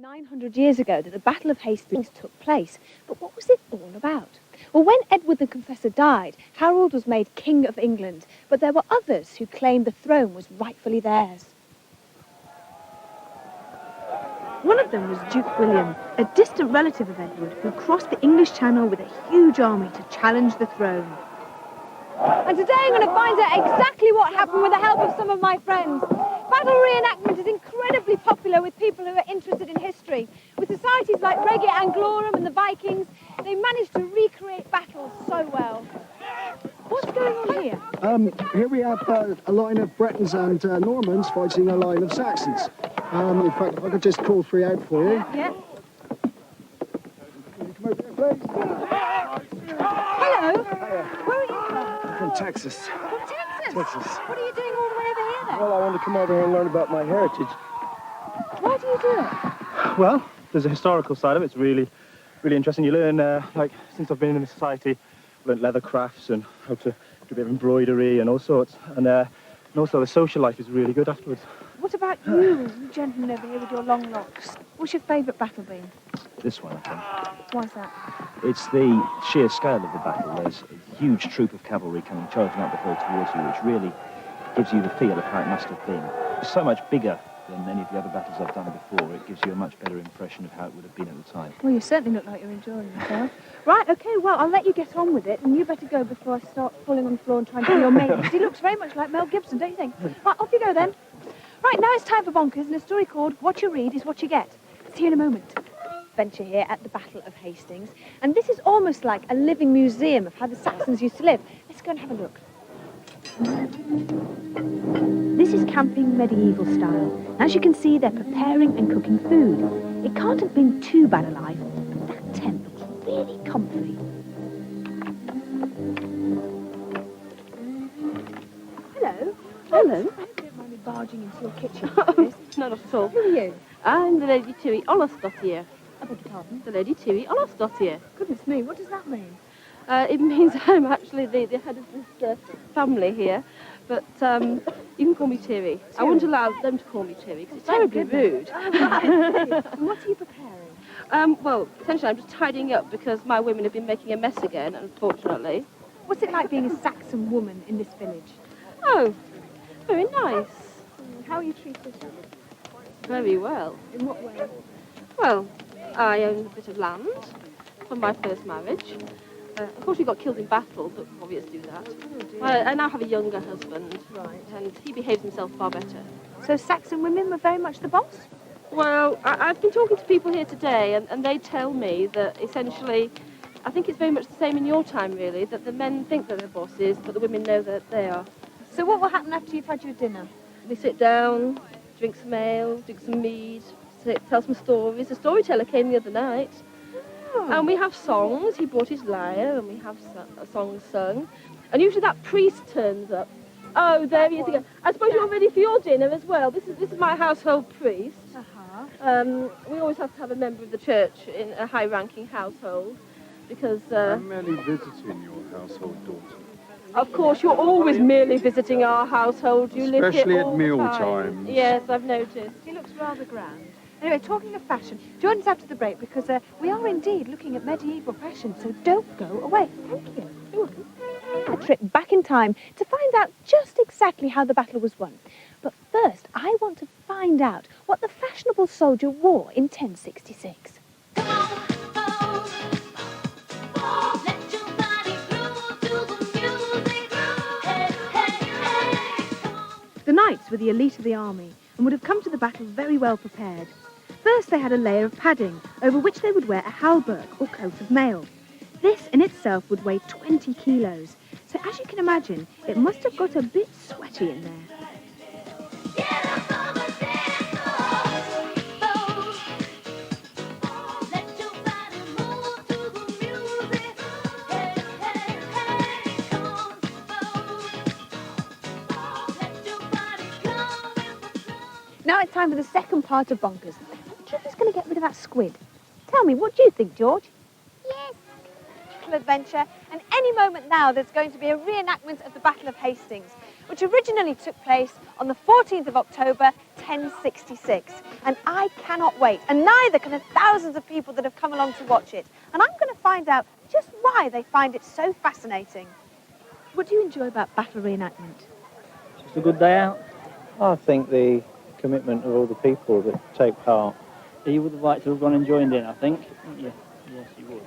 900 years ago that the Battle of Hastings took place, but what was it all about? Well, when Edward the Confessor died, Harold was made King of England, but there were others who claimed the throne was rightfully theirs. One of them was Duke William, a distant relative of Edward, who crossed the English Channel with a huge army to challenge the throne. And today I'm going to find out exactly what happened with the help of some of my friends. Battle reenactment is incredibly popular with people who are interested in history. With societies like Reggae Anglorum and the Vikings, they managed to recreate battles so well. What's going on here? Here we have a line of Bretons and Normans fighting a line of Saxons. In fact, if I could just call three out for you. Yeah. Can you come over here, please? Hello. Where are you from? From Texas. From Texas? Texas. What are you doing all the way over here then? Well, I wanted to come over here and learn about my heritage. Why do you do it? Well, there's a historical side of it. It's really interesting. You learn, like, since I've been in the society, I've learned leather crafts and how to do a bit of embroidery and all sorts. And also the social life is really good afterwards. What about you gentlemen over here with your long locks? What's your favourite battle been? This one, I think. Why's that? It's the sheer scale of the battle. There's a huge troop of cavalry coming charging up the hill towards you, which really gives you the feel of how it must have been. It's so much bigger than many of the other battles I've done before. It gives you a much better impression of how it would have been at the time. Well, you certainly look like you're enjoying yourself. Right, OK, well, I'll let you get on with it, and you better go before I start falling on the floor and trying to be your mate, because he looks very much like Mel Gibson, don't you think? Right, off you go then. Right, now it's time for Bonkers and a story called What You Read is What You Get. See you in a moment. Venture here at the Battle of Hastings, and this is almost like a living museum of how the Saxons used to live. Let's go and have a look. This is camping medieval style. As you can see, they're preparing and cooking food. It can't have been too bad a life, but that tent looks really comfy. Hello. Hello. Barging into your kitchen. No, not at all. Who are you? I'm the Lady Tui Ollasdottir. I beg your pardon? The Lady Tui Ollasdottir. Goodness me, what does that mean? It means I'm actually the head of this family here, but you can call me Tiri. I wouldn't allow them to call me Tiri because it's terribly rude. And what are you preparing? Well, essentially I'm just tidying up because my women have been making a mess again, unfortunately. What's it like being a Saxon woman in this village? Oh, very nice. How are you treated? Very well. In what way? Well, I own a bit of land from my first marriage. Of course, we got killed in battle, but obvious do that. I now have a younger husband, Right. and he behaves himself far better. So Saxon women were very much the boss? Well, I've been talking to people here today, and they tell me that essentially, I think it's very much the same in your time, really, that the men think that they're bosses, but the women know that they are. So what will happen after you've had your dinner? We sit down, drink some ale, drink some mead, tell some stories. A storyteller came the other night. And we have songs. He brought his lyre, and we have songs sung. And usually that priest turns up. Oh, there he is again. I suppose you're ready for your dinner as well. This is my household priest. We always have to have a member of the church in a high-ranking household because... I'm merely visiting your household, daughter. Of course, you're always merely visiting our household. You live Especially here at all meal the time. times. Yes, I've noticed. He looks rather grand. Anyway, talking of fashion, join us after the break because we are indeed looking at medieval fashion, so don't go away. Thank you. You're welcome. A trip back in time to find out just exactly how the battle was won. But first, I want to find out what the fashionable soldier wore in 1066. The knights were the elite of the army and would have come to the battle very well prepared. First, they had a layer of padding, over which they would wear a hauberk or coat of mail. This in itself would weigh 20 kilos, so as you can imagine, it must have got a bit sweaty in there. Now it's time for the second part of Bonkers. Who's going to get rid of that squid? Tell me, what do you think, George? Yes. Little adventure, and any moment now there's going to be a reenactment of the Battle of Hastings, which originally took place on the 14th of October, 1066, and I cannot wait, and neither can the thousands of people that have come along to watch it. And I'm going to find out just why they find it so fascinating. What do you enjoy about battle reenactment? Just a good day out. I think the commitment of all the people that take part. You would have liked to have gone and joined in, I think. Yeah. Yes, you would.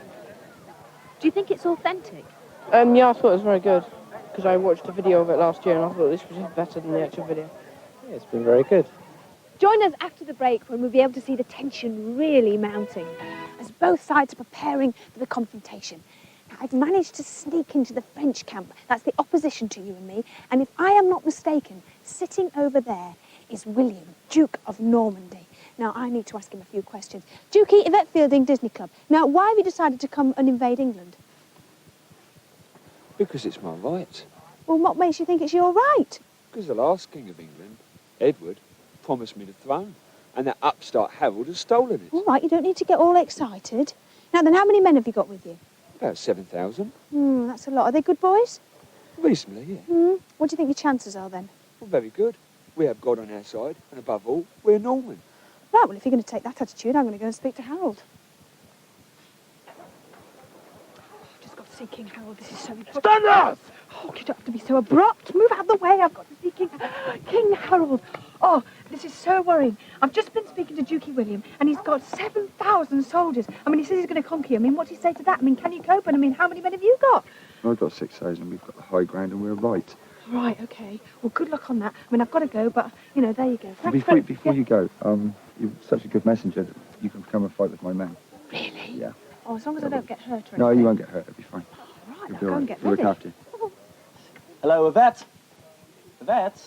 Do you think it's authentic? Yeah, I thought it was very good, because I watched a video of it last year and I thought this was better than the actual video. Yeah, it's been very good. Join us after the break when we'll be able to see the tension really mounting as both sides are preparing for the confrontation. Now, I've managed to sneak into the French camp. That's the opposition to you and me. And if I am not mistaken, sitting over there is William, Duke of Normandy. Now, I need to ask him a few questions. Dukey, Yvette Fielding, Disney Club. Now, why have you decided to come and invade England? Because it's my right. Well, what makes you think it's your right? Because the last King of England, Edward, promised me the throne, and that upstart Harold has stolen it. All right, you don't need to get all excited. Now then, how many men have you got with you? About 7,000. That's a lot. Are they good boys? Reasonably, yeah. What do you think your chances are then? Well, very good. We have God on our side, and above all, we're Norman. Right, well, if you're going to take that attitude, I'm going to go and speak to Harold. I've just got to see King Harold. This is so important. Stand up! Oh, you don't have to be so abrupt. Move out of the way. I've got to see King Harold. Oh, this is so worrying. I've just been speaking to Dukey William, and he's got 7,000 soldiers. I mean, he says he's going to conquer you. I mean, what do you say to that? I mean, can you cope? And I mean, how many men have you got? I've got 6,000. We've got the high ground and we're right. Right, OK. Well, good luck on that. I mean, I've got to go, but, you know, there you go. Before you go, you're such a good messenger that you can come and fight with my men. Really? Yeah. Oh, as long as I don't get hurt or anything. No, you won't get hurt. It'll be fine. All right, You'll I'll be go all and right. get We'll ready. look after you. Hello, Yvette. Yvette?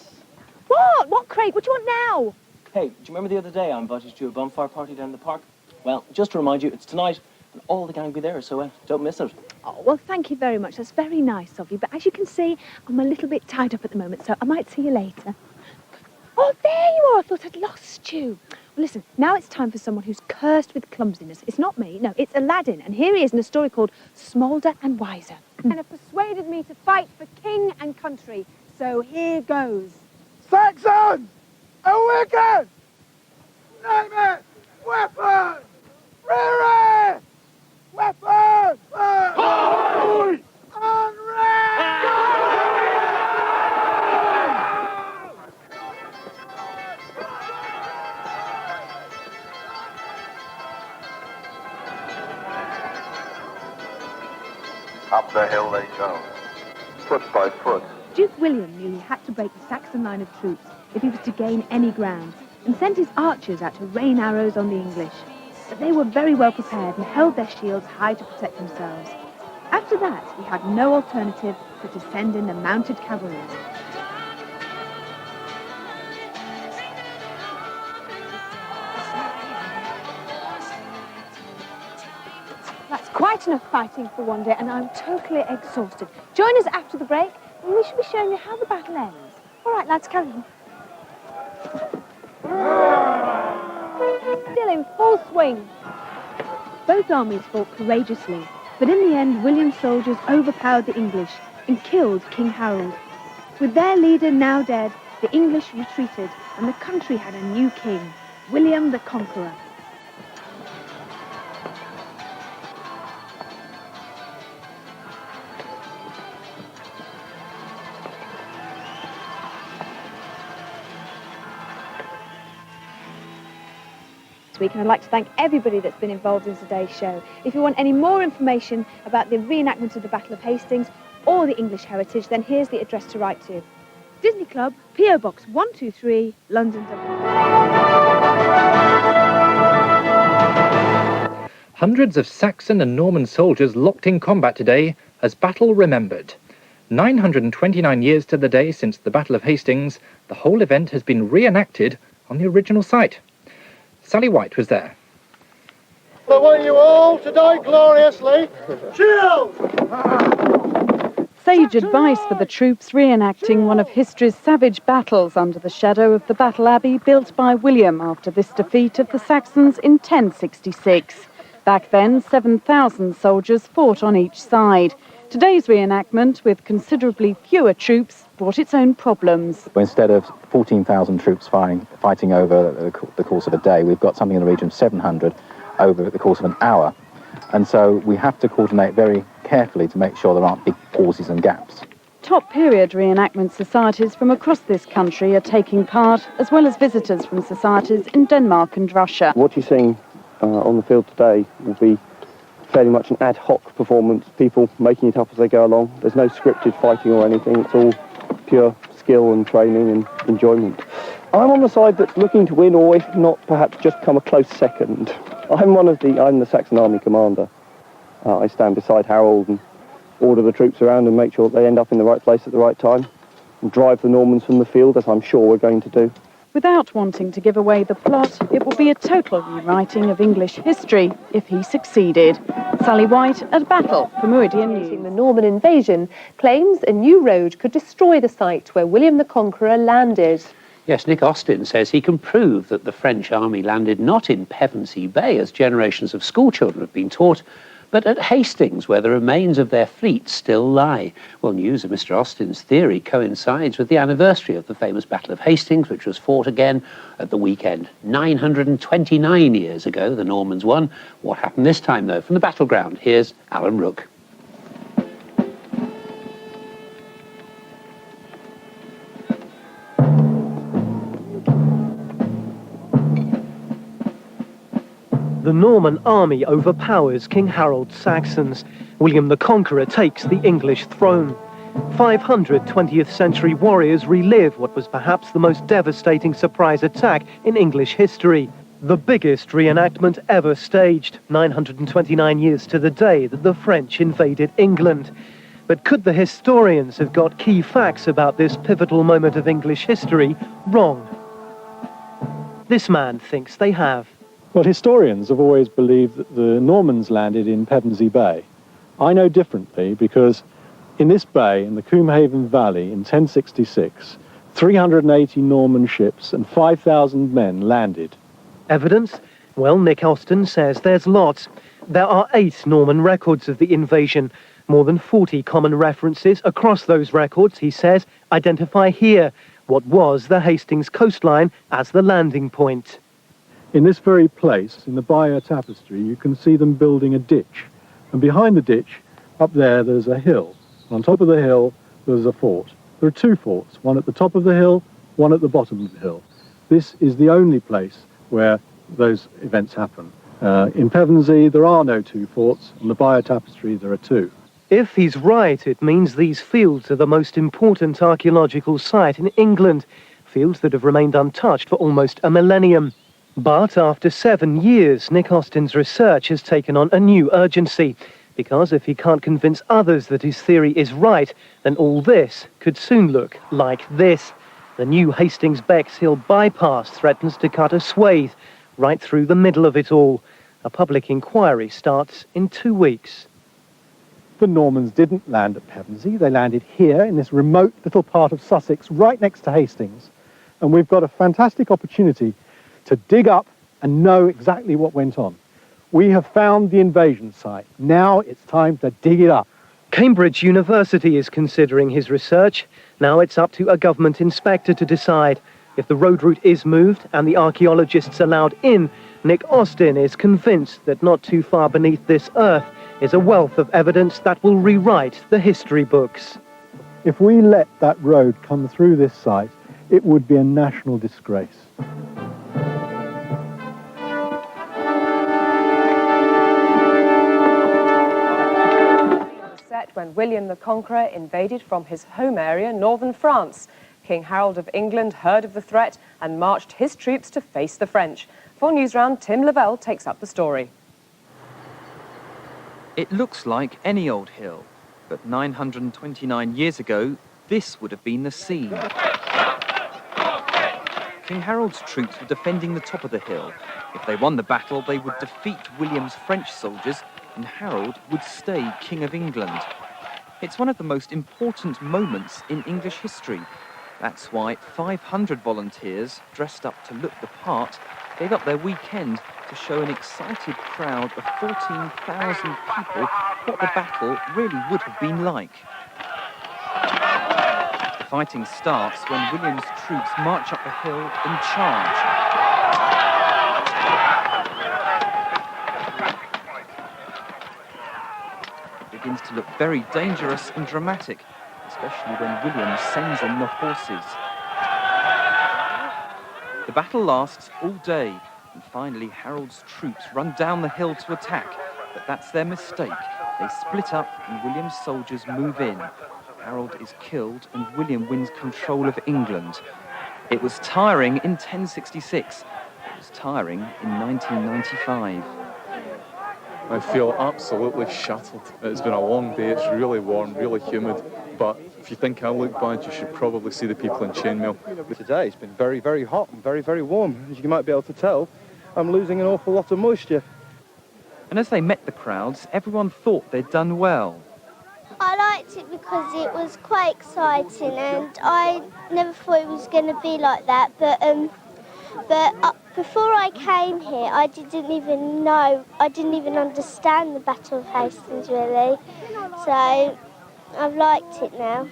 What? What, Craig? What do you want now? Hey, do you remember the other day I invited you to a bonfire party down in the park? Well, just to remind you, it's tonight, and all the gang will be there, so don't miss it. Oh, well, thank you very much. That's very nice of you. But as you can see, I'm a little bit tied up at the moment, so I might see you later. Oh, there you are. I thought I'd lost you. Well, listen, now it's time for someone who's cursed with clumsiness. It's not me. No, it's Aladdin. And here he is in a story called Smolder and Wiser. And have persuaded me to fight for king and country. So here goes. Saxons! Awaken! Name it! Weapons! Rear! Weapons! Unready! Up the hill they go, foot by foot. Duke William knew he had to break the Saxon line of troops if he was to gain any ground, and sent his archers out to rain arrows on the English. But they were very well prepared and held their shields high to protect themselves. After that, he had no alternative but to send in the mounted cavalry. That's quite enough fighting for one day, and I'm totally exhausted. Join us after the break, and we shall be showing you how the battle ends. All right, lads, carry on. Still in full swing. Both armies fought courageously, but in the end, William's soldiers overpowered the English and killed King Harold. With their leader now dead, the English retreated, and the country had a new king, William the Conqueror. Week, and I'd like to thank everybody that's been involved in today's show. If you want any more information about the reenactment of the Battle of Hastings or the English heritage, then here's the address to write to. Disney Club, P.O. Box 123, London, W. Hundreds of Saxon and Norman soldiers locked in combat today as battle remembered. 929 years to the day since the Battle of Hastings, the whole event has been reenacted on the original site. Sally White was there. I want you all to die gloriously. Shield! Sage advice for the troops reenacting one of history's savage battles under the shadow of the Battle Abbey built by William after this defeat of the Saxons in 1066. Back then, 7,000 soldiers fought on each side. Today's reenactment, with considerably fewer troops, brought its own problems. Instead of 14,000 troops fighting over the course of a day, we've got something in the region of 700 over the course of an hour. And so we have to coordinate very carefully to make sure there aren't big pauses and gaps. Top period reenactment societies from across this country are taking part, as well as visitors from societies in Denmark and Russia. What you're seeing on the field today will be fairly much an ad hoc performance, people making it up as they go along. There's no scripted fighting or anything, it's all pure skill and training and enjoyment. I'm on the side that's looking to win, or if not, perhaps just come a close second. I'm the Saxon Army commander. I stand beside Harold and order the troops around and make sure that they end up in the right place at the right time and drive the Normans from the field, as I'm sure we're going to do. Without wanting to give away the plot, it will be a total rewriting of English history if he succeeded. Sally White at Battle for Meridian News. The Norman invasion claims a new road could destroy the site where William the Conqueror landed. Yes, Nick Austin says he can prove that the French army landed not in Pevensey Bay, as generations of schoolchildren have been taught, but at Hastings, where the remains of their fleet still lie. Well, news of Mr. Austin's theory coincides with the anniversary of the famous Battle of Hastings, which was fought again at the weekend. 929 years ago, the Normans won. What happened this time, though? From the battleground, here's Alan Rook. The Norman army overpowers King Harold's Saxons. William the Conqueror takes the English throne. 500 20th century warriors relive what was perhaps the most devastating surprise attack in English history. The biggest reenactment ever staged, 929 years to the day that the French invaded England. But could the historians have got key facts about this pivotal moment of English history wrong? This man thinks they have. Well, historians have always believed that the Normans landed in Pevensey Bay. I know differently, because in this bay, in the Coomhaven Valley in 1066, 380 Norman ships and 5,000 men landed. Evidence? Well, Nick Austin says there's lots. There are 8 Norman records of the invasion. More than 40 common references across those records, he says, identify here what was the Hastings coastline as the landing point. In this very place, in the Bayeux Tapestry, you can see them building a ditch. And behind the ditch, up there, there's a hill. On top of the hill, there's a fort. There are 2 forts, one at the top of the hill, one at the bottom of the hill. This is the only place where those events happen. In Pevensey, there are no 2 forts. On the Bayeux Tapestry, there are 2. If he's right, it means these fields are the most important archaeological site in England, fields that have remained untouched for almost a millennium. But after 7 years, Nick Austin's research has taken on a new urgency, because if he can't convince others that his theory is right, then all this could soon look like this. The new Hastings Bexhill bypass threatens to cut a swathe right through the middle of it all. A public inquiry starts in 2 weeks. The Normans didn't land at Pevensey. They landed here in this remote little part of Sussex, right next to Hastings. And we've got a fantastic opportunity to dig up and know exactly what went on. We have found the invasion site. Now it's time to dig it up. Cambridge University is considering his research. Now it's up to a government inspector to decide. If the road route is moved and the archaeologists allowed in, Nick Austin is convinced that not too far beneath this earth is a wealth of evidence that will rewrite the history books. If we let that road come through this site, it would be a national disgrace. When William the Conqueror invaded from his home area, northern France. King Harold of England heard of the threat and marched his troops to face the French. For Newsround, Tim Lavelle takes up the story. It looks like any old hill, but 929 years ago, this would have been the scene. King Harold's troops were defending the top of the hill. If they won the battle, they would defeat William's French soldiers, and Harold would stay King of England. It's one of the most important moments in English history. That's why 500 volunteers, dressed up to look the part, gave up their weekend to show an excited crowd of 14,000 people what the battle really would have been like. fighting starts when William's troops march up the hill and charge. It begins to look very dangerous and dramatic, especially when William sends in the horses. The battle lasts all day, and finally Harold's troops run down the hill to attack, but that's their mistake. They split up and William's soldiers move in. Harold is killed and William wins control of England. It was tiring in 1066. It was tiring in 1995. I feel absolutely shattered. It's been a long day, it's really warm, really humid, but if you think I look bad, you should probably see the people in chainmail. Today it's been very, very hot and very, very warm. As you might be able to tell, I'm losing an awful lot of moisture. And as they met the crowds, everyone thought they'd done well. I liked it because it was quite exciting and I never thought it was going to be like that, but before I came here I didn't even understand the Battle of Hastings really, so I've liked it now.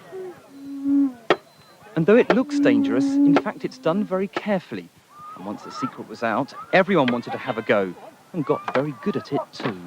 And though it looks dangerous, in fact it's done very carefully. And once the secret was out, everyone wanted to have a go and got very good at it too.